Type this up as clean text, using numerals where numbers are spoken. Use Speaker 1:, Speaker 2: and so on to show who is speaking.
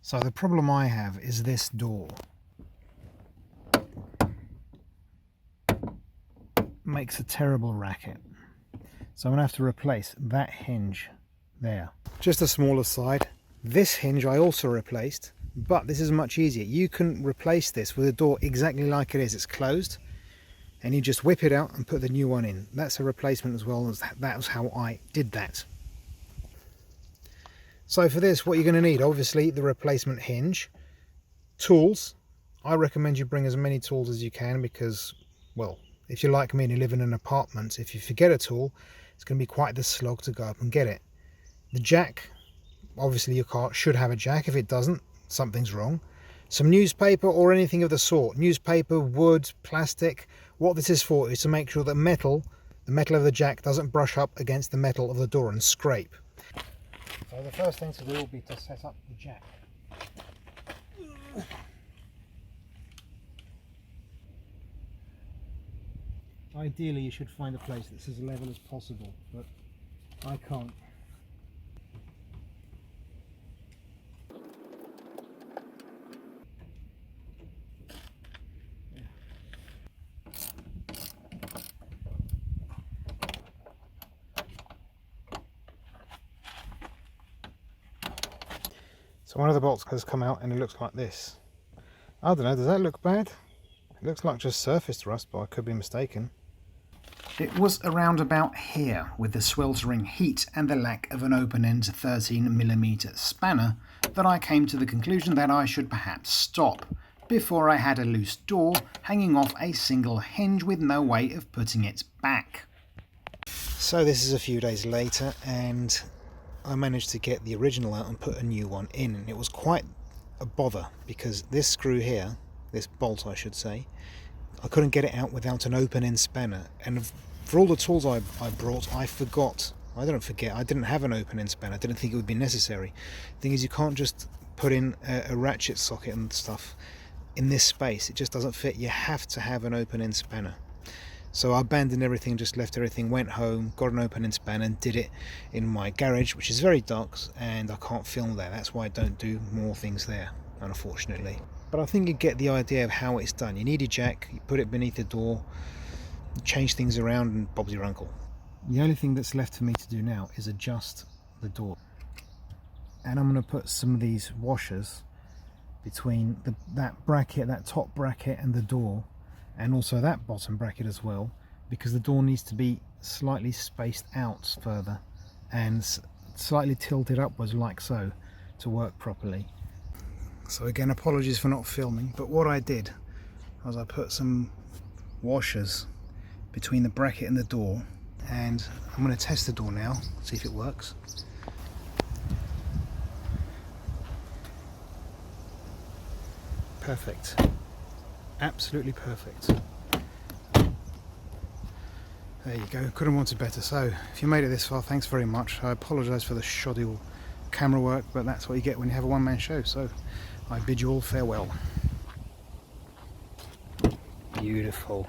Speaker 1: So the problem I have is this door. Makes a terrible racket. So I'm going to have to replace that hinge there. Just a smaller side. This hinge I also replaced, but this is much easier. You can replace this with a door exactly like it is. It's closed, and you just whip it out and put the new one in. That's a replacement as well. That was how I did that. So for this, what you're going to need, obviously, the replacement hinge, tools. I recommend you bring as many tools as you can because, well, if you're like me and you live in an apartment, if you forget a tool, it's going to be quite the slog to go up and get it. The jack, obviously your car should have a jack. If it doesn't, something's wrong. Some newspaper or anything of the sort. Newspaper, wood, plastic. What this is for is to make sure that the metal of the jack doesn't brush up against the metal of the door and scrape. So the first thing to do will be to set up the jack. Ideally you should find a place that's as level as possible, but I can't. So one of the bolts has come out and it looks like this. I don't know, does that look bad? It looks like just surface rust, but I could be mistaken. It was around about here, with the sweltering heat and the lack of an open-end 13mm spanner, that I came to the conclusion that I should perhaps stop, before I had a loose door hanging off a single hinge with no way of putting it back. So this is a few days later, and I managed to get the original out and put a new one in, and it was quite a bother because this screw here, this bolt I should say, I couldn't get it out without an open-end spanner, and for all the tools I brought, I didn't have an open-end spanner. I didn't think it would be necessary. The thing is, you can't just put in a ratchet socket and stuff in this space. It just doesn't fit. You have to have an open-end spanner. So I abandoned everything, just left everything, went home, got an open-end spanner and did it in my garage, which is very dark, and I can't film there. That's why I don't do more things there, unfortunately. But I think you get the idea of how it's done. You need a jack, you put it beneath the door, change things around, and Bob's your uncle. The only thing that's left for me to do now is adjust the door. And I'm going to put some of these washers between that bracket, that top bracket, and the door, and also that bottom bracket as well, because the door needs to be slightly spaced out further and slightly tilted upwards like so to work properly. So again, apologies for not filming, but what I did was I put some washers between the bracket and the door, and I'm going to test the door now, see if it works. Perfect. Absolutely perfect. There you go, couldn't want it better. So if you made it this far, thanks very much. I apologise for the shoddy camera work, but that's what you get when you have a one-man show. So I bid you all farewell. Beautiful.